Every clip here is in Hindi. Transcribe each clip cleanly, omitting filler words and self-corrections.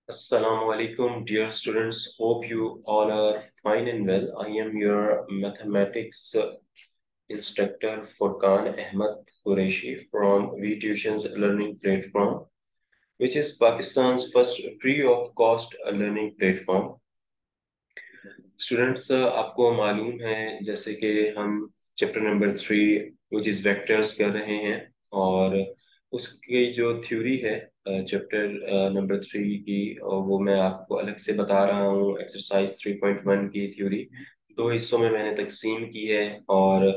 Assalamu alaikum, dear students. Hope you all are fine and well. I am your mathematics instructor Furqan Ahmed Qureshi from VTution's learning platform, which is Pakistan's first free of cost learning platform. Students आपको मालूम है जैसे कि हम chapter number 3 which is vectors कर रहे हैं और उसकी जो थ्योरी है चैप्टर नंबर 3 की वो मैं आपको अलग से बता रहा हूँ। एक्सरसाइज 3.1 की थ्योरी दो हिस्सों में मैंने तकसीम की है और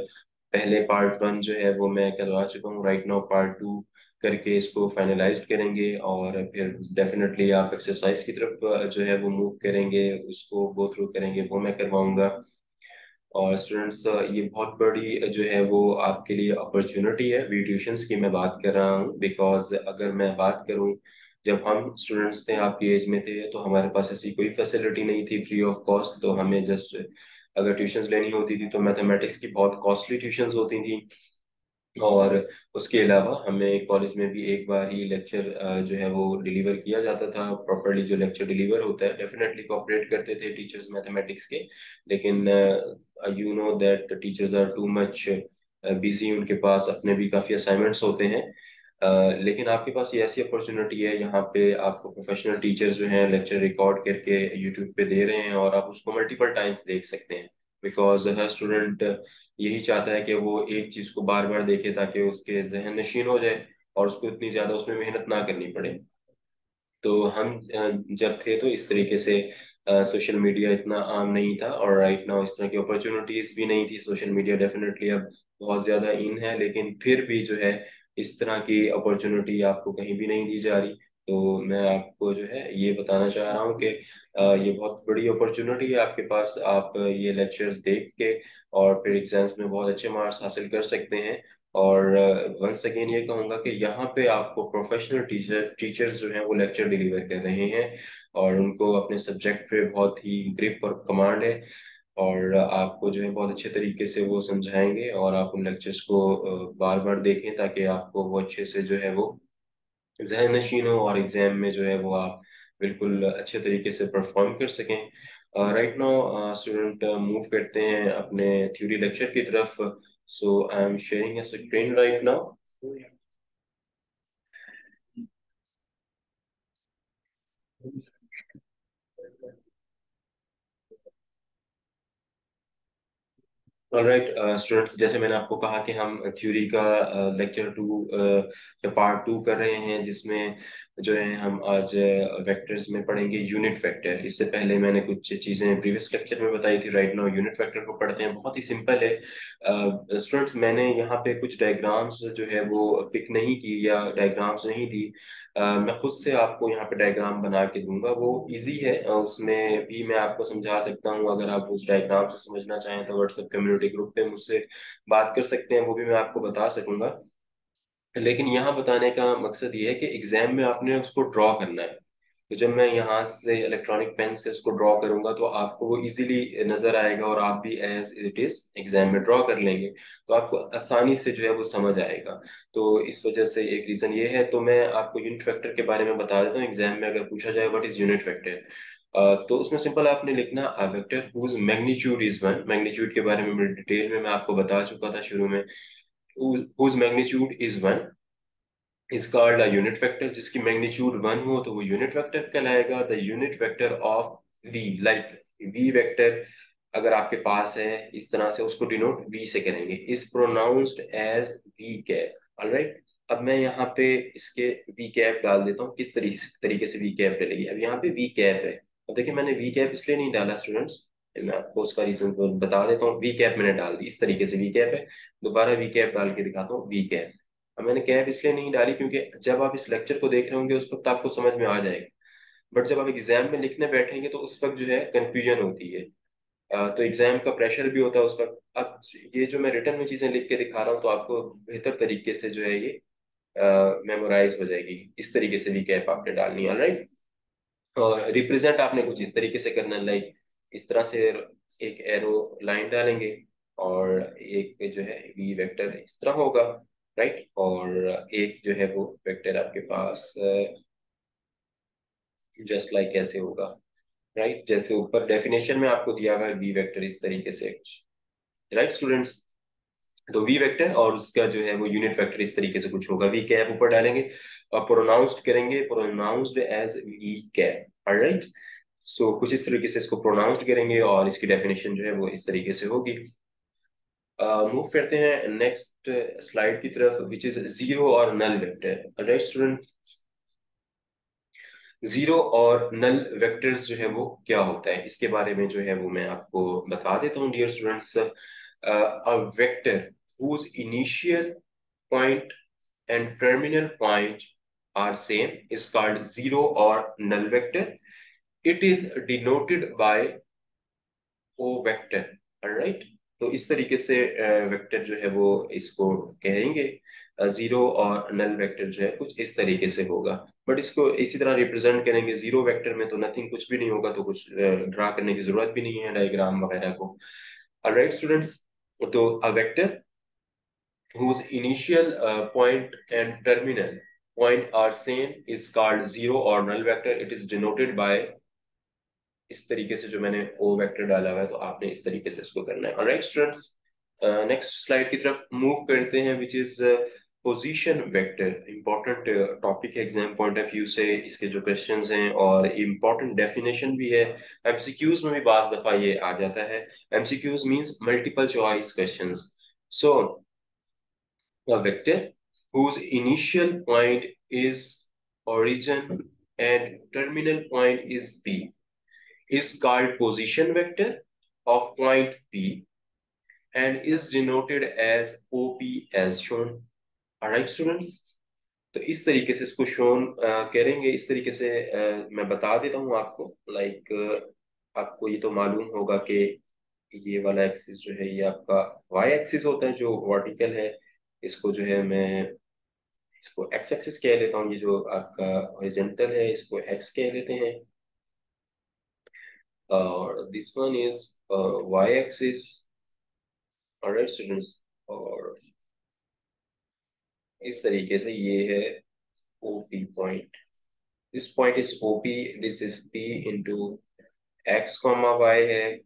पहले पार्ट 1 जो है वो मैं करवा चुका हूँ। राइट नाउ पार्ट 2 करके इसको फाइनलाइज करेंगे और फिर डेफिनेटली आप एक्सरसाइज की तरफ जो है वो मूव करेंगे, उसको गो थ्रू करेंगे, वो मैं करवाऊंगा। और स्टूडेंट्स ये बहुत बड़ी जो है वो आपके लिए अपॉर्चुनिटी है। ट्यूशंस की मैं बात कर रहा हूँ बिकॉज अगर मैं बात करूँ, जब हम स्टूडेंट्स थे आपकी एज में थे तो हमारे पास ऐसी कोई फैसिलिटी नहीं थी फ्री ऑफ कॉस्ट। तो हमें जस्ट अगर ट्यूशंस लेनी होती थी तो मैथमेटिक्स की बहुत कॉस्टली ट्यूशंस होती थी और उसके अलावा हमें कॉलेज में भी एक बार ही लेक्चर जो है वो डिलीवर किया जाता था। प्रॉपरली जो लेक्चर डिलीवर होता है डेफिनेटली कोऑपरेट करते थे टीचर्स मैथमेटिक्स के, लेकिन you know that teachers are too much busy, उनके पास अपने भी काफ़ी असाइनमेंट्स होते हैं। लेकिन आपके पास ये ऐसी अपॉर्चुनिटी है, यहाँ पे आपको प्रोफेशनल टीचर्स जो हैं लेक्चर रिकॉर्ड करके यूट्यूब पे दे रहे हैं और आप उसको मल्टीपल टाइम्स देख सकते हैं। बिकॉज हर स्टूडेंट यही चाहता है कि वो एक चीज को बार बार देखे ताकि उसके जहन नशीन हो जाए और उसको इतनी ज्यादा उसमें मेहनत ना करनी पड़े। तो हम जब थे तो इस तरीके से सोशल मीडिया इतना आम नहीं था और राइट नाउ इस तरह की अपॉर्चुनिटीज भी नहीं थी। सोशल मीडिया डेफिनेटली अब बहुत ज्यादा इन है, लेकिन फिर भी जो है इस तरह की अपॉर्चुनिटी आपको कहीं भी नहीं दी जा रही। तो मैं आपको जो है ये बताना चाह रहा हूँ कि ये बहुत बड़ी अपॉर्चुनिटी है आपके पास। आप ये लेक्चर्स देख के और फिर एग्जाम्स में बहुत अच्छे मार्क्स हासिल कर सकते हैं। और वंस अगेन ये कहूंगा कि यहाँ पे आपको प्रोफेशनल टीचर्स जो हैं वो लेक्चर डिलीवर कर रहे हैं और उनको अपने सब्जेक्ट पे बहुत ही ग्रिप और कमांड है और आपको जो है बहुत अच्छे तरीके से वो समझाएंगे और आप उन लेक्चर्स को बार बार देखें ताकि आपको वो अच्छे से जो है वो जहन नशीन हो और एग्जाम में जो है वो आप बिल्कुल अच्छे तरीके से परफॉर्म कर सकें। राइट नाउ स्टूडेंट मूव करते हैं अपने थ्योरी लेक्चर की तरफ। So I am sharing a screen right now. Alright students, जैसे मैंने आपको कहा कि हम थ्योरी का लेक्चर 2 या पार्ट 2 कर रहे हैं, जिसमें जो है हम आज वेक्टर्स में पढ़ेंगे यूनिट वेक्टर। इससे पहले मैंने कुछ चीज़ें प्रीवियस लेक्चर में बताई थी। राइट नाउ यूनिट वेक्टर को पढ़ते हैं, बहुत ही सिंपल है। स्टूडेंट्स, मैंने यहाँ पे कुछ डायग्राम्स जो है वो पिक नहीं की या डायग्राम्स नहीं दी। मैं खुद से आपको यहाँ पे डायग्राम बना के दूंगा, वो इजी है। उसमें भी मैं आपको समझा सकता हूँ। अगर आप उस डायग्राम से समझना चाहें तो व्हाट्सएप कम्युनिटी ग्रुप पे मुझसे बात कर सकते हैं, वो भी मैं आपको बता सकूंगा। लेकिन यहाँ बताने का मकसद ये है कि एग्जाम में आपने उसको ड्रॉ करना है। तो जब मैं यहाँ से इलेक्ट्रॉनिक पेन से उसको ड्रॉ करूंगा तो आपको वो इजीली नजर आएगा और आप भी एज इट इज एग्जाम में ड्रॉ कर लेंगे, तो आपको आसानी से जो है वो समझ आएगा। तो इस वजह से एक रीजन ये है। तो मैं आपको यूनिट वेक्टर के बारे में बता देता हूँ। एग्जाम में अगर पूछा जाए व्हाट इज यूनिट वेक्टर, तो उसमें सिंपल आपने लिखना a vector whose magnitude is 1। Magnitude के बारे में डिटेल में मैं आपको बता चुका था शुरू में। Whose magnitude is 1 is called a unit vector. जिसकी मैग्नीट्यूड 1 हो तो वो यूनिट वेक्टर कहलाएगा। The unit vector of v, like v vector अगर आपके पास है इस तरह से, उसको डिनोट वी से करेंगे, is pronounced as we cap. Alright, अब मैं यहाँ पे इसके वी कैप डाल देता हूँ। किस तरीके से वी कैप डलेगी, अब यहाँ पे वी कैप है। अब देखिए मैंने वी कैप इसलिए नहीं डाला स्टूडेंट्स, मैं आपको उसका रीजन बता देता हूँ। वी कैप मैंने डाल दी, इस तरीके से वी कैप है। दोबारा वी कैप डाल के दिखाता हूँ, वी कैप। अब मैंने कैप इसलिए नहीं डाली क्योंकि जब आप इस लेक्चर को देख रहे होंगे उस वक्त आपको समझ में आ जाएगा, बट जब आप एग्जाम में लिखने बैठेंगे तो उस वक्त जो है कंफ्यूजन होती है। तो एग्जाम का प्रेशर भी होता है उस वक्त। अब ये जो मैं रिटर्न में चीजें लिख के दिखा रहा हूँ तो आपको बेहतर तरीके से जो है ये मेमोराइज हो जाएगी। इस तरीके से भी कैप आपने डालनी है, राइट। और रिप्रेजेंट आपने कुछ इस तरीके से करना है, लाइक इस तरह से एक एरो लाइन डालेंगे और एक जो है वी वेक्टर इस तरह होगा, राइट। और एक जो है वो वेक्टर आपके पास जस्ट लाइक ऐसे होगा, राइट। जैसे ऊपर डेफिनेशन में आपको दिया हुआ है वी वेक्टर इस तरीके से कुछ, राइट स्टूडेंट्स। तो वी वेक्टर और उसका जो है वो यूनिट वेक्टर इस तरीके से कुछ होगा, वी कैप ऊपर डालेंगे और प्रोनाउंस्ड करेंगे, pronounced as we cap, alright. So कुछ इस तरीके से इसको प्रोनाउंस्ड करेंगे और इसकी डेफिनेशन जो है वो इस तरीके से होगी। मूव करते हैं नेक्स्ट स्लाइड की तरफ, विच इज जीरो और null vector, alright student. Zero और नल वेक्टर्स जो है वो क्या होता है, इसके बारे में जो है वो मैं आपको बता देता हूँ dear students. A vector whose initial point and terminal point are same is called zero or null vector. It is denoted by O vector, right. तो इस तरीके से वेक्टर जो है वो इसको कहेंगे। जीरो और नल वेक्टर जो है कुछ इस तरीके से होगा, बट इसको इसी तरह रिप्रेजेंट करेंगे। जीरो वेक्टर में तो नथिंग, कुछ भी नहीं होगा, तो कुछ ड्रा करने की जरूरत भी नहीं है डायग्राम वगैरह को, ऑलराइट स्टूडेंट्स। तो अ vector whose initial point and terminal point are same is called zero or null vector. It is denoted by इस तरीके से, जो मैंने ओ वेक्टर डाला हुआ है तो आपने इस तरीके से इसको करना है, ऑलराइट स्टूडेंट्स। नेक्स्ट स्लाइड की तरफ मूव करते हैं, which is position vector. Important topic है एग्जाम पॉइंट ऑफ व्यू से, इसके जो क्वेश्चंस हैं और इंपॉर्टेंट डेफिनेशन भी है। एमसीक्यूज में भी बाज दफा ये आ जाता है। MCQs means multiple choice questions. So a vector whose initial point is origin and terminal point is P is called position vector of point P and is denoted as OP as shown. Alright students? तो इस तरीके से इसको शोन करेंगे, इस तरीके से मैं बता देता हूँ आपको। लाइक आपको ये तो मालूम होगा कि ये वाला एक्सिस जो है ये आपका वाई एक्सिस होता है जो वर्टिकल है। इसको जो है मैं इसको एक्स एक्सिस कह लेता हूँ, ये जो आपका हॉरिजॉन्टल है इसको एक्स कह लेते हैं, और this one is y axis, alright students. और इस तरीके से ये है OP point, this point is OP, this is P into x comma y है,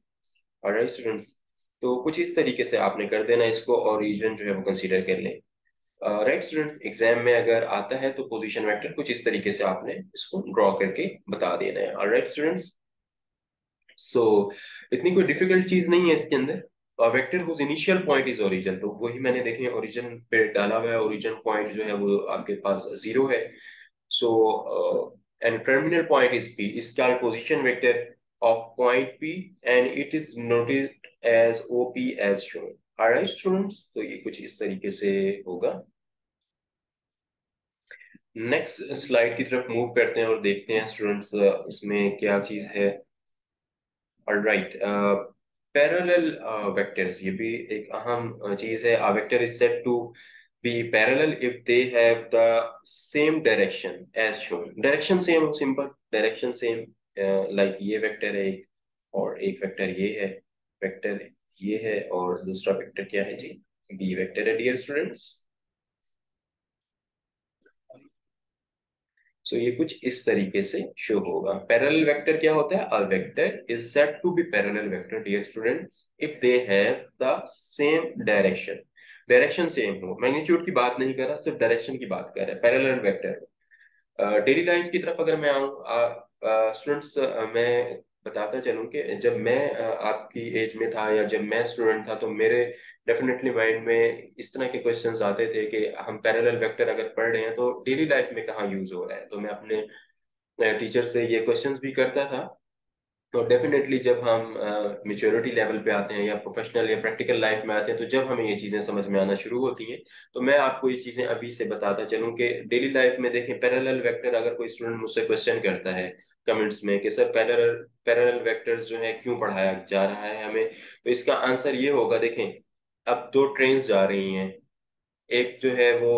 ऑलराइट स्टूडेंट्स। तो कुछ इस तरीके से आपने कर देना इसको और रीजन जो है वो कंसीडर कर लें, राइट स्टूडेंट्स। एग्जाम में अगर आता है तो पोजीशन वेक्टर कुछ इस तरीके से आपने इसको ड्रॉ करके बता देना है, ऑलराइट स्टूडेंट्स। सो इतनी कोई डिफिकल्ट चीज नहीं है इसके अंदर। Vector whose initial point is origin, तो वही मैंने देखे ओरिजिन पे डाला हुआ है, ओरिजिन पॉइंट जो है वो आपके पास जीरो है। So and terminal point is P, is called position vector of point P and it is noted as OP as shown, alright students. तो ये कुछ इस तरीके से होगा। नेक्स्ट स्लाइड की तरफ मूव करते हैं और देखते हैं स्टूडेंट्स इसमें क्या चीज है, ऑलराइट। पैरेलल वेक्टर्स, ये भी एक अहम चीज है। A vector is said to be parallel if they have the same direction as shown. Direction same हो, सिंपल डायरेक्शन सेम। लाइक ये वेक्टर है एक और एक वेक्टर ये है, वेक्टर ये है और दूसरा वेक्टर क्या है जी, बी वेक्टर है डियर स्टूडेंट्स। सो ये कुछ इस तरीके से शो होगा। पैरेलल वेक्टर क्या होता है, a vector is said to be parallel vector dear students if they have the same direction, direction same हो, मैग्नीट्यूड की बात नहीं कर रहा, सिर्फ डायरेक्शन की बात कर रहा है, पैरेलल वेक्टर। डेली लाइफ की तरफ अगर मैं आऊँ स्टूडेंट्स, मैं बताता चलूं कि जब मैं आपकी एज में था या जब मैं स्टूडेंट था तो मेरे डेफिनेटली माइंड में इस तरह के क्वेश्चंस आते थे कि हम पैरेलल वेक्टर अगर पढ़ रहे हैं तो डेली लाइफ में कहाँ यूज हो रहा है। तो मैं अपने टीचर से ये क्वेश्चंस भी करता था। तो डेफिनेटली जब हम मेच्योरिटी लेवल पे आते हैं या प्रोफेशनल या प्रैक्टिकल लाइफ में आते हैं तो जब हमें ये चीजें समझ में आना शुरू होती हैं। तो मैं आपको ये चीजें अभी से बताता चलूं कि डेली लाइफ में देखें पैरेलल वेक्टर, अगर कोई स्टूडेंट मुझसे क्वेश्चन करता है कमेंट्स में कि सर पैरेलल पैरेलल वेक्टर्स जो है क्यों पढ़ाया जा रहा है हमें, तो इसका आंसर ये होगा। देखें, अब दो ट्रेन जा रही हैं, एक जो है वो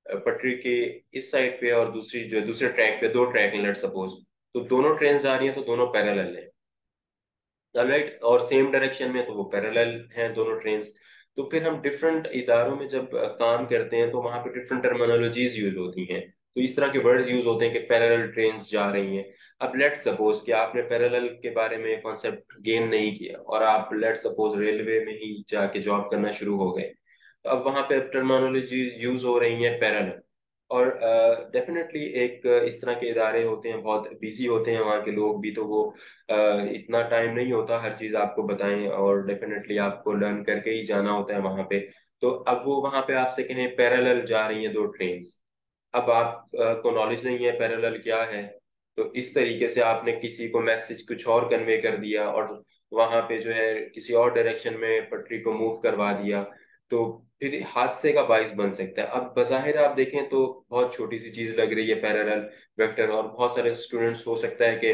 पटरी के इस साइड पे और दूसरी जो दूसरे ट्रैक पे, दो ट्रैक हैं लेट सपोज, तो दोनों ट्रेन जा रही हैं तो दोनों पैरेलल है, राइट, और सेम डायरेक्शन में तो वो पैरेलल हैं दोनों ट्रेन्स। तो फिर हम डिफरेंट इदारों में जब काम करते हैं तो वहां पे डिफरेंट टर्मिनोलॉजीज यूज होती हैं। तो इस तरह के वर्ड्स यूज होते हैं कि पैरेलल ट्रेन्स जा रही हैं। अब लेट सपोज कि आपने पैरेलल के बारे में कॉन्सेप्ट गेन नहीं किया और आप लेट सपोज रेलवे में ही जाके जॉब करना शुरू हो गए, तो अब वहां पे टर्मिनोलॉजी यूज हो रही है पैरेलल। और डेफिनेटली एक इस तरह के इदारे होते हैं, बहुत बिजी होते हैं वहाँ के लोग भी, तो वो इतना टाइम नहीं होता हर चीज़ आपको बताएं, और डेफिनेटली आपको लर्न करके ही जाना होता है वहाँ पे। तो अब वो वहाँ पे आपसे कहें पैरेलल जा रही हैं दो ट्रेन, अब आप को नॉलेज नहीं है पैरेलल क्या है, तो इस तरीके से आपने किसी को मैसेज कुछ और कन्वे कर दिया और वहां पे जो है किसी और डायरेक्शन में पटरी को मूव करवा दिया, तो फिर हादसे का बाइस बन सकता है। अब बज़ाहिर आप देखें तो बहुत छोटी सी चीज लग रही है पैरेलल वेक्टर, और बहुत सारे स्टूडेंट्स हो सकता है कि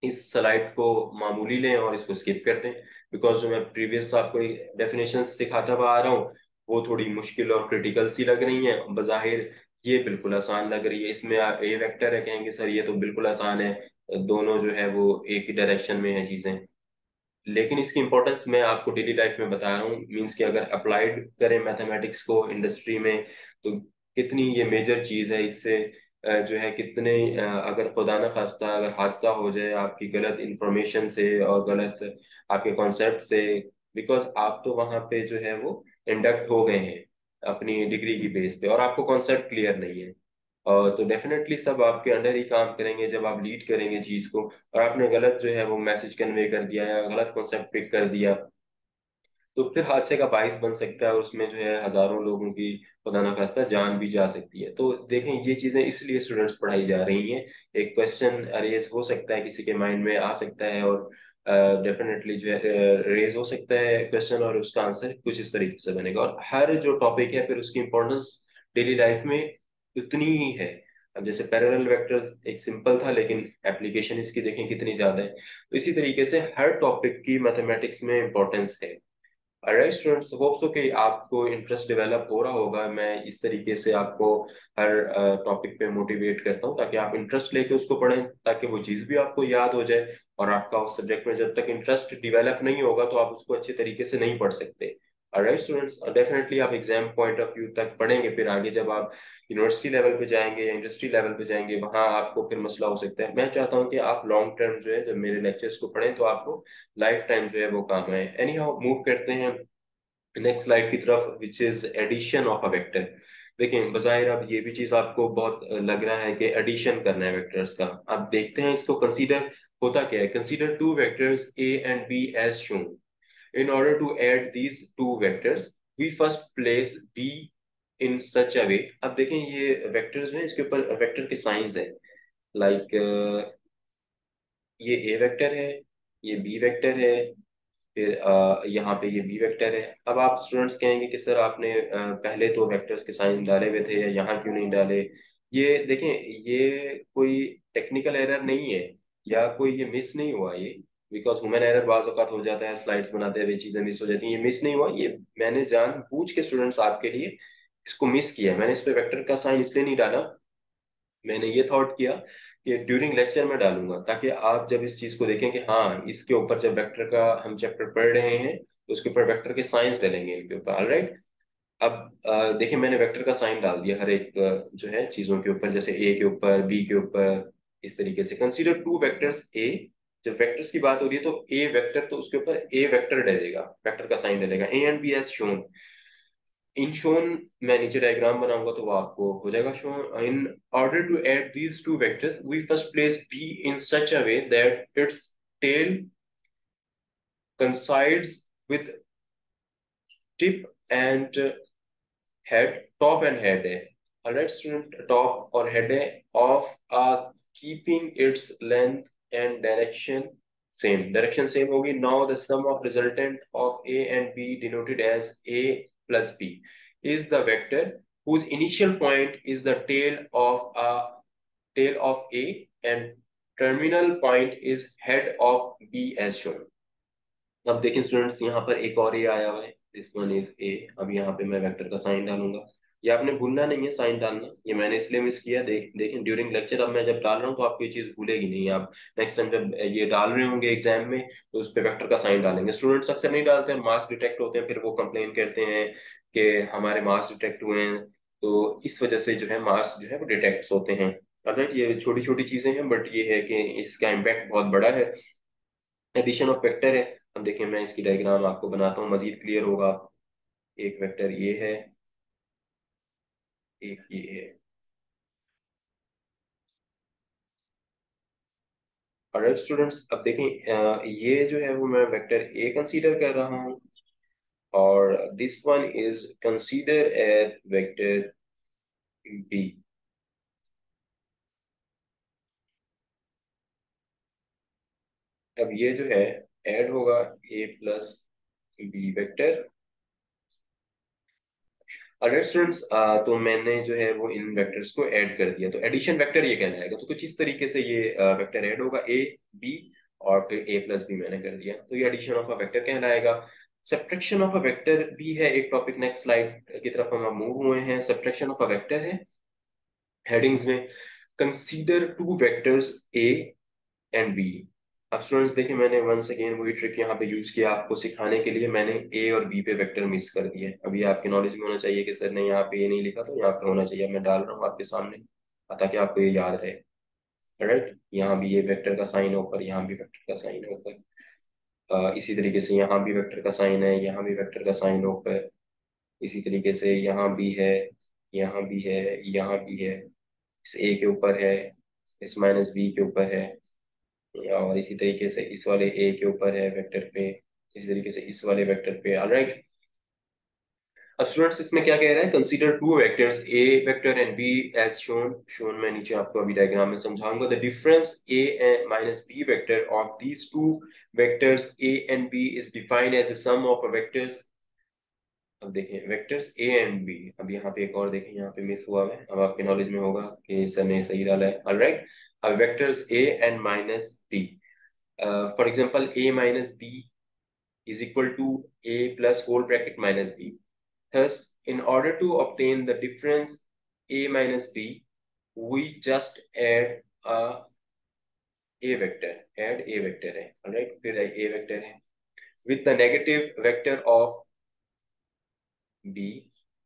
इस स्लाइड को मामूली लें और इसको स्किप कर दें, बिकॉज जो मैं प्रीवियस आपको डेफिनेशन सिखाता हुआ आ रहा हूँ वो थोड़ी मुश्किल और क्रिटिकल सी लग रही हैं। बज़ाहिर ये बिल्कुल आसान लग रही है, इसमें ए वेक्टर है, कहेंगे सर ये तो बिल्कुल आसान है, दोनों जो है वो एक ही डायरेक्शन में है चीजें। लेकिन इसकी इंपॉर्टेंस मैं आपको डेली लाइफ में बता रहा हूँ, मीन्स कि अगर अप्लाइड करें मैथमेटिक्स को इंडस्ट्री में तो कितनी ये मेजर चीज है। इससे जो है कितने अगर खुदा न खास्ता अगर हादसा हो जाए आपकी गलत इंफॉर्मेशन से और गलत आपके कॉन्सेप्ट से, बिकॉज आप तो वहां पे जो है वो इंडक्ट हो गए हैं अपनी डिग्री की बेस पे और आपको कॉन्सेप्ट क्लियर नहीं है, और तो डेफिनेटली सब आपके अंडर ही काम करेंगे जब आप लीड करेंगे चीज को, और आपने गलत जो है वो मैसेज कन्वे कर दिया या गलत कॉन्सेप्ट पिक कर दिया तो फिर हादसे का बाइस बन सकता है, और उसमें जो है हजारों लोगों की खुदा न खास्ता जान भी जा सकती है। तो देखें ये चीजें इसलिए स्टूडेंट्स पढ़ाई जा रही हैं, एक क्वेश्चन रेज हो सकता है किसी के माइंड में आ सकता है, और डेफिनेटली जो है रेज हो सकता है क्वेश्चन और उसका आंसर कुछ इस तरीके से बनेगा, और हर जो टॉपिक है फिर उसकी इंपॉर्टेंस डेली लाइफ में उतनी ही है। अब जैसे पैरेलल वेक्टर्स एक सिंपल था लेकिन एप्लीकेशन इसकी देखें कितनी ज्यादा है, तो इसी तरीके से हर टॉपिक की मैथमेटिक्स में इंपॉर्टेंस है। राइट स्टूडेंट्स, होप सो कि आपको इंटरेस्ट डेवलप हो रहा होगा। मैं इस तरीके से आपको हर टॉपिक पे मोटिवेट करता हूँ ताकि आप इंटरेस्ट लेके उसको पढ़ें, ताकि वो चीज़ भी आपको याद हो जाए, और आपका उस सब्जेक्ट में जब तक इंटरेस्ट डेवलप नहीं होगा तो आप उसको अच्छे तरीके से नहीं पढ़ सकते। राइट स्टूडेंट्स, डेफिनेटली आप एग्जाम पॉइंट ऑफ व्यू तक पढ़ेंगे, फिर आगे जब आप यूनिवर्सिटी लेवल पे जाएंगे या इंडस्ट्री लेवल पे जाएंगे वहां आपको फिर मसला हो सकता है। मैं चाहता हूँ कि आप लॉन्ग टर्म जो है जब मेरे लेक्चर्स को पढ़ें तो आपको लाइफ टाइम जो है वो काम आए। एनी हाउ मूव करते हैं नेक्स्ट स्लाइड की तरफ, which is addition of a vector. देखें बजाय अब ये भी चीज आपको बहुत लग रहा है कि एडिशन करना है वेक्टर्स का, अब देखते हैं इसको कंसीडर होता क्या है। Consider two vectors A and B as shown, in order to add these two vectors we first place B in such a way. अब देखें ये वेक्टर्स हैं, इसके ऊपर वेक्टर के साइंस है, लाइक ये ए वेक्टर है, ये बी वेक्टर है, फिर यहाँ पे ये बी वेक्टर है। अब आप स्टूडेंट्स कहेंगे कि सर आपने पहले तो वेक्टर्स के साइन डाले हुए थे या यहाँ क्यों नहीं डाले। ये देखें ये कोई टेक्निकल एरर नहीं है या कोई ये मिस नहीं हुआ ये, बिकॉज ह्यूमन एरर बाज औकात हो जाता है, स्लाइड्स बनाते हुए चीजें मिस हो जाती हैं, ये मिस नहीं हुआ, ये मैंने जानबूझ के स्टूडेंट्स आपके लिए इसको मिस किया। मैंने इस पे वेक्टर का साइन इसलिए नहीं डाला, मैंने ये थॉट किया कि ड्यूरिंग लेक्चर में डालूंगा ताकि आप जब इस चीज को देखें कि हाँ इसके ऊपर जब वेक्टर का हम चैप्टर पढ़ रहे हैं तो उसके ऊपर वेक्टर के साइंस डालेंगे इनके ऊपर। ऑलराइट, अब देखिए मैंने वेक्टर का साइन डाल दिया हर एक जो है चीजों के ऊपर, जैसे ए के ऊपर बी के ऊपर, इस तरीके से। कंसीडर टू वेक्टर्स ए, जब वेक्टर्स की बात हो रही है तो ए वेक्टर तो उसके ऊपर ए वेक्टर डलेगा, वेक्टर का साइन डलेगा। A and B as shown in shown, मैं नीचे डायग्राम बनाऊंगा तो वो आपको हो जाएगा shown. In order to add these two vectors we first place B in such a way that its tail coincides with tip and head, top and head है। alright student, top और head है of keeping its length and direction same होगी। now the sum of resultant of a and b denoted as a plus b is the vector whose initial point is the tail of a and terminal point is head of b as shown। अब देखें स्टूडेंट्स यहाँ पर एक और ए आया हुआ है, दिस वन इज ए। अब यहाँ पे मैं वेक्टर का साइन डालूंगा, ये आपने भूलना नहीं है साइन डालना, ये मैंने इसलिए मिस किया। देखें ड्यूरिंग लेक्चर अब मैं जब डाल रहा हूँ तो आपको ये चीज भूलेगी नहीं, आप नेक्स्ट टाइम जब ये डाल रहे होंगे एग्जाम में तो उस पर वेक्टर का साइन डालेंगे। स्टूडेंट्स अक्सर नहीं डालते हैं, मार्क्स डिटेक्ट होते हैं, फिर वो कंप्लेन करते हैं कि हमारे मार्क्स डिटेक्ट हुए हैं। तो इस वजह से जो है मास जो है वो डिटेक्ट होते हैं। राइट, ये छोटी छोटी चीजें हैं, बट ये है कि इसका इम्पैक्ट बहुत बड़ा है। एडिशन ऑफ वेक्टर है। अब देखिए मैं इसकी डायग्राम आपको बनाता हूँ, मजीद क्लियर होगा। एक वेक्टर ये है, एक ये है। ऑलराइट स्टूडेंट्स, अब देखें ये जो है वो मैं वेक्टर ए कंसीडर कर रहा हूँ, और this one is consider as vector B. अब ये जो है ऐड होगा A plus B vector. Alright students, तो मैंने जो है वो इन वेक्टर्स को ऐड कर दिया, तो एडिशन वेक्टर ये कहलाएगा। तो कुछ इस तरीके से ये वेक्टर ऐड होगा, ए बी और फिर ए प्लस बी मैंने कर दिया, तो ये एडिशन ऑफ अ वेक्टर कहलाएगा। सब्ट्रैक्शन ऑफ अ वेक्टर भी है एक टॉपिक, नेक्स्ट स्लाइड की तरफ हम मूव हुए हैं। सब्ट्रैक्शन ऑफ अ वेक्टर है हेडिंग्स में, consider two vectors A and B. अब स्टूडेंट्स देखिए मैंने वंस अगेन वही ट्रिक यहाँ पे यूज किया आपको सिखाने के लिए। मैंने ए और बी पे वेक्टर मिस कर दिए। अभी आपके नॉलेज में होना चाहिए कि सर ने यहाँ पे ये नहीं लिखा, तो यहाँ पे होना चाहिए। मैं डाल रहा हूँ आपके सामने ताकि आपको ये याद रहे। राइट, यहाँ भी ये वेक्टर का साइन है ऊपर, यहाँ भी वेक्टर का साइन है ऊपर। इसी तरीके से यहाँ भी वेक्टर का साइन है, यहाँ भी वेक्टर का साइन है ऊपर। इसी तरीके से यहाँ भी है, यहाँ भी है, यहाँ भी है। इस ए के ऊपर है, इस माइनस बी के ऊपर है, और इसी तरीके से इस वाले ए के ऊपर है वेक्टर पे, इसी तरीके से इस वाले वेक्टर पे। ऑलराइट, अब स्टूडेंट्स इसमें क्या कह रहा है, consider two vectors A vector and B as shown. Shown मैं नीचे आपको अभी डायग्राम में समझाऊंगा। The difference A minus B vector of these two vectors A and B is defined as the sum of vectors. अब देखें वेक्टर्स ए एंड बी, अब यहाँ पे एक और देखें, यहाँ पे मिस हुआ है, अब आपके नॉलेज में होगा कि सर ने सही डाला है। ऑलराइट, अब vectors A and minus B, for example a minus b is equal to a plus whole bracket minus b. Thus, in order to obtain the difference a minus b, we just add a vector, add a vector है, alright, फिर a vector है with the negative vector of b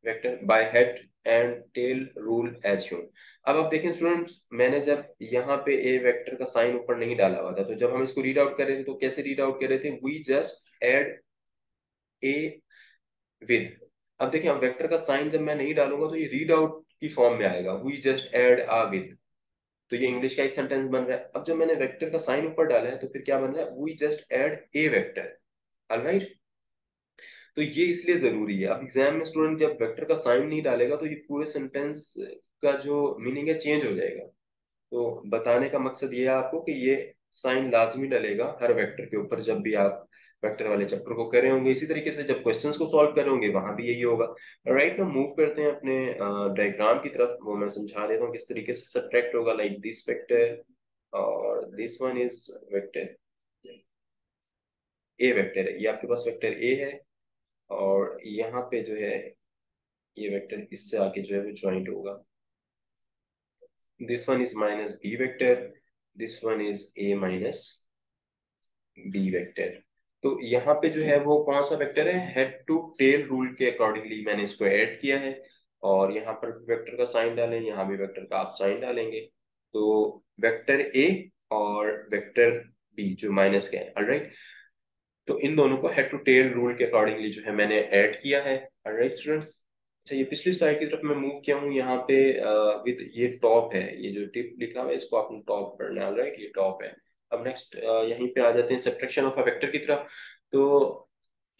vector by head and tail rule as shown. अब आप देखें स्टूडेंट्स, मैंने जब यहाँ पे a वेक्टर का साइन ऊपर नहीं डाला हुआ था, तो जब हम इसको रीड आउट कर रहे थे तो कैसे रीड आउट कर रहे थे, we just add A with. अब देखिए अब वेक्टर का साइन जब मैं नहीं डालूंगा तो ये रीड आउट की फॉर्म में आएगा, we just add A with. तो ये इंग्लिश का एक सेंटेंस बन रहा है। अब जब मैंने वेक्टर का साइन ऊपर डाला है तो फिर क्या बन रहा है, we just add a vector. Alright, तो ये इसलिए जरूरी है। अब एग्जाम में स्टूडेंट जब वेक्टर का साइन नहीं डालेगा तो ये पूरे सेंटेंस का जो मीनिंग है चेंज हो जाएगा। तो बताने का मकसद ये है आपको कि ये साइन लाजमी डलेगा हर वेक्टर के ऊपर जब भी आप वेक्टर वाले चैप्टर को कर रहे होंगे। इसी तरीके से जब क्वेश्चंस को सॉल्व कर रहे होंगे वहां भी यही होगा। राइट, ना मूव करते हैं अपने डायग्राम की तरफ, वो मैं समझा देता हूँ किस तरीके से सब्ट्रैक्ट होगा। लाइक दिस वेक्टर और this one is vector A vector है, ये आपके पास वेक्टर ए है, और यहाँ पे जो है ये वेक्टर इससे आगे जो है वो ज्वाइंट होगा। This one is minus B vector, this one is A minus B vector. तो यहाँ पे जो है वो कौन सा वेक्टर है, हेड टू टेल रूल के अकॉर्डिंगली मैंने इसको ऐड किया है। और यहाँ पर वेक्टर का साइन डालें, यहाँ भी वेक्टर का आप साइन डालेंगे, तो वेक्टर ए और वेक्टर बी जो माइनस के हैं। ऑलराइट, तो इन दोनों को हेड टू टेल रूल के अकॉर्डिंगली जो है मैंने ऐड किया है। ऑलराइट स्टूडेंट्स, अच्छा ये पिछली स्लाइड की तरफ मैं मूव किया हूँ। यहाँ पे विद ये टॉप है, ये जो टिप लिखा हुआ है इसको आपने टॉप पढ़ना है। ऑलराइट, ये टॉप है। अब नेक्स्ट यहीं पे आ जाते हैं सब्ट्रैक्शन ऑफ अ वेक्टर की तरफ। तो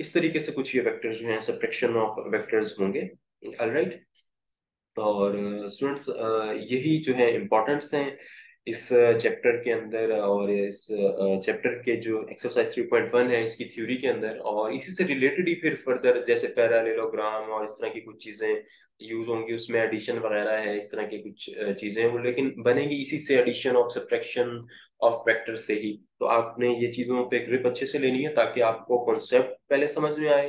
इस तरीके से कुछ ये वेक्टर जो हैं सब्ट्रैक्शन ऑफ वेक्टर्स होंगे। ऑलराइट, और स्टूडेंट्स यही जो है इम्पोर्टेंट्स हैं इस चैप्टर के अंदर, और इस चैप्टर के जो एक्सरसाइज 3.1 है इसकी थ्योरी के अंदर, और इसी से रिलेटेड ही फिर फर्दर जैसे पैरालेलोग्राम और इस तरह की कुछ चीजें यूज होंगी, उसमें एडिशन वगैरह है, इस तरह की कुछ चीजें हैं वो, लेकिन बनेगी इसी से, addition of subtraction of vector से ही। तो आपने ये चीजों पे ग्रिप अच्छे से लेनी है ताकि आपको कॉन्सेप्ट पहले समझ में आए।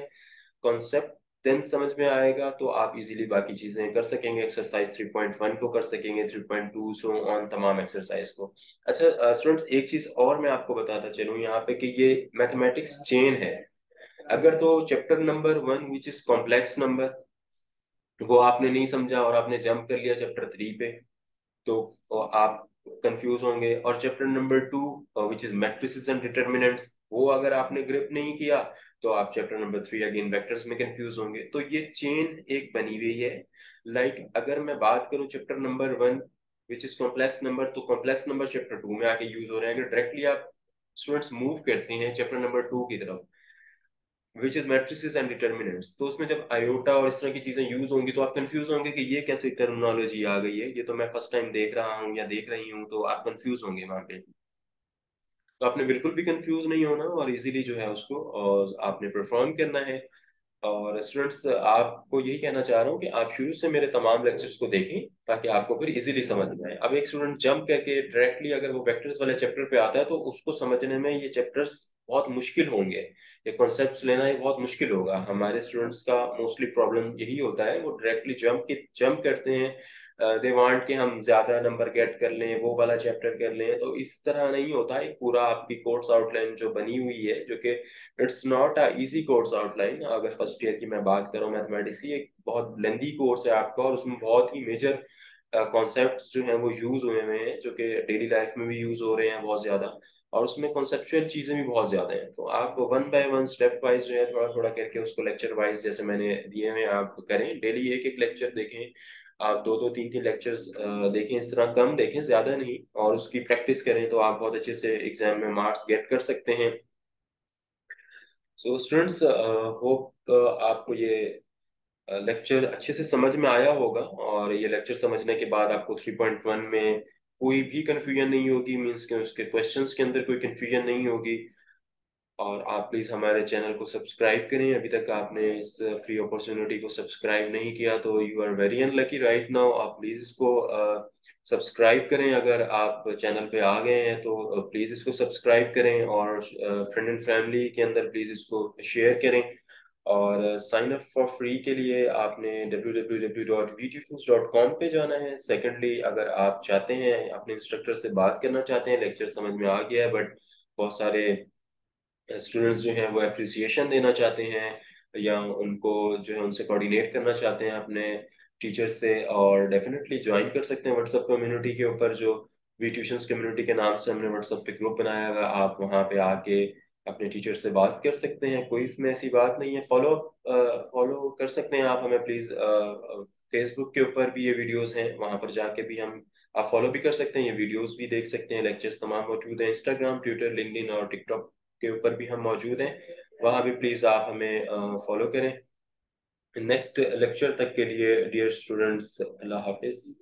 कॉन्सेप्ट देन समझ में आएगा तो आप इजीली बाकी चीजें कर सकेंगे, एक्सरसाइज 3.1 को कर सकेंगे, 3.2 सो ऑन तमाम एक्सरसाइज को। अच्छा स्टूडेंट्स, एक चीज और मैं आपको बताता चलूं यहाँ पे कि ये मैथमेटिक्स चेन है। अगर तो chapter number 1 which is complex number, वो आपने नहीं समझा और आपने जंप कर लिया चैप्टर 3 पे, तो आप कंफ्यूज होंगे। और chapter number 2 which is matrices and determinants, वो अगर आपने ग्रिप नहीं किया तो आप चैप्टर नंबर 3 अगेन वेक्टर्स में कंफ्यूज होंगे। तो ये चेन एक बनी हुई है। लाइक अगर मैं बात करूं chapter number 1 which is complex number, तो कॉम्प्लेक्स नंबर चैप्टर 2 में आके यूज हो रहे हैं। अगर डायरेक्टली आप स्टूडेंट्स मूव करते हैं चैप्टर नंबर 2 की तरफ which is matrices and determinants, तो उसमें जब आयोटा और इस तरह की चीजें यूज होंगी तो आप कंफ्यूज होंगे कि ये कैसी टर्मिनोलॉजी आ गई है, ये तो मैं फर्स्ट टाइम देख रहा हूँ या देख रही हूँ, तो आप कंफ्यूज होंगे वहां पे। तो आपने बिल्कुल भी कंफ्यूज नहीं होना और इजीली जो है उसको और आपने परफॉर्म करना है। और स्टूडेंट्स आपको यही कहना चाह रहा हूँ कि आप शुरू से मेरे तमाम लेक्चर्स को देखें ताकि आपको फिर इजीली समझ में आए। अब एक स्टूडेंट जंप करके डायरेक्टली अगर वो वेक्टर्स वाले चैप्टर पे आता है तो उसको समझने में ये चैप्टर्स बहुत मुश्किल होंगे, ये कॉन्सेप्ट्स लेना ये बहुत मुश्किल होगा। हमारे स्टूडेंट्स का मोस्टली प्रॉब्लम यही होता है, वो डायरेक्टली जंप करते हैं। दे वांट कि हम ज्यादा नंबर गेट कर लें, वो वाला चैप्टर कर लें। तो इस तरह नहीं होता है। पूरा आपकी कोर्स आउटलाइन जो बनी हुई है, जो कि it's not a easy course outline. अगर फर्स्ट ईयर की मैं बात करूं मैथमेटिक्स की, एक बहुत लेंदी कोर्स है आपका और उसमें बहुत ही मेजर कॉन्सेप्ट्स जो हैं वो यूज हुए हुए हैं, जो कि डेली लाइफ में भी यूज हो रहे हैं बहुत ज्यादा। और उसमें कॉन्सेप्चुअल चीजें भी बहुत ज्यादा हैं। तो आप one by one step wise जो है थोड़ा थोड़ा करके उसको लेक्चर वाइज जैसे मैंने दिए हुए आप करें। डेली एक एक लेक्चर देखें, आप दो दो तीन तीन लेक्चर्स देखें, इस तरह कम देखें ज्यादा नहीं, और उसकी प्रैक्टिस करें तो आप बहुत अच्छे से एग्जाम में मार्क्स गेट कर सकते हैं। सो स्टूडेंट्स होप आपको ये लेक्चर अच्छे से समझ में आया होगा। और ये लेक्चर समझने के बाद आपको 3.1 में कोई भी कंफ्यूजन नहीं होगी, मीन्स के उसके क्वेश्चंस के अंदर कोई कंफ्यूजन नहीं होगी। और आप प्लीज हमारे चैनल को सब्सक्राइब करें। अभी तक आपने इस फ्री अपॉर्चुनिटी को सब्सक्राइब नहीं किया तो you are very unlucky right now. आप प्लीज इसको सब्सक्राइब करें। अगर आप चैनल पे आ गए हैं तो प्लीज इसको सब्सक्राइब करें और फ्रेंड एंड फैमिली के अंदर प्लीज इसको शेयर करें। और साइन अप फॉर फ्री के लिए आपने www.vtutions.com पे जाना है। सेकेंडली, अगर आप चाहते हैं अपने इंस्ट्रक्टर से बात करना चाहते हैं, लेक्चर समझ में आ गया है बट बहुत सारे स्टूडेंट्स जो हैं वो अप्रिसिएशन देना चाहते हैं या उनको जो है उनसे कोऑर्डिनेट करना चाहते हैं अपने टीचर से, और डेफिनेटली ज्वाइन कर सकते हैं व्हाट्सएप कम्युनिटी के ऊपर, जो वी ट्यूशंस कम्युनिटी के नाम से हमने व्हाट्सएप पे ग्रुप बनाया हुआ है। आप वहाँ पे आके अपने टीचर से बात कर सकते हैं, कोई इसमें ऐसी बात नहीं है। फॉलो कर सकते हैं आप हमें प्लीज। फेसबुक के ऊपर भी ये वीडियोस हैं, वहां पर जाके भी हम आप फॉलो भी कर सकते हैं, ये वीडियोस भी देख सकते हैं। लेक्चर्स तमाम मौजूद हैं इंस्टाग्राम, ट्विटर, लिंक्डइन और टिकटॉक के ऊपर भी हम मौजूद हैं। वहां भी प्लीज आप हमें फॉलो करें। नेक्स्ट लेक्चर तक के लिए डियर स्टूडेंट्स, अल्लाह हाफिज।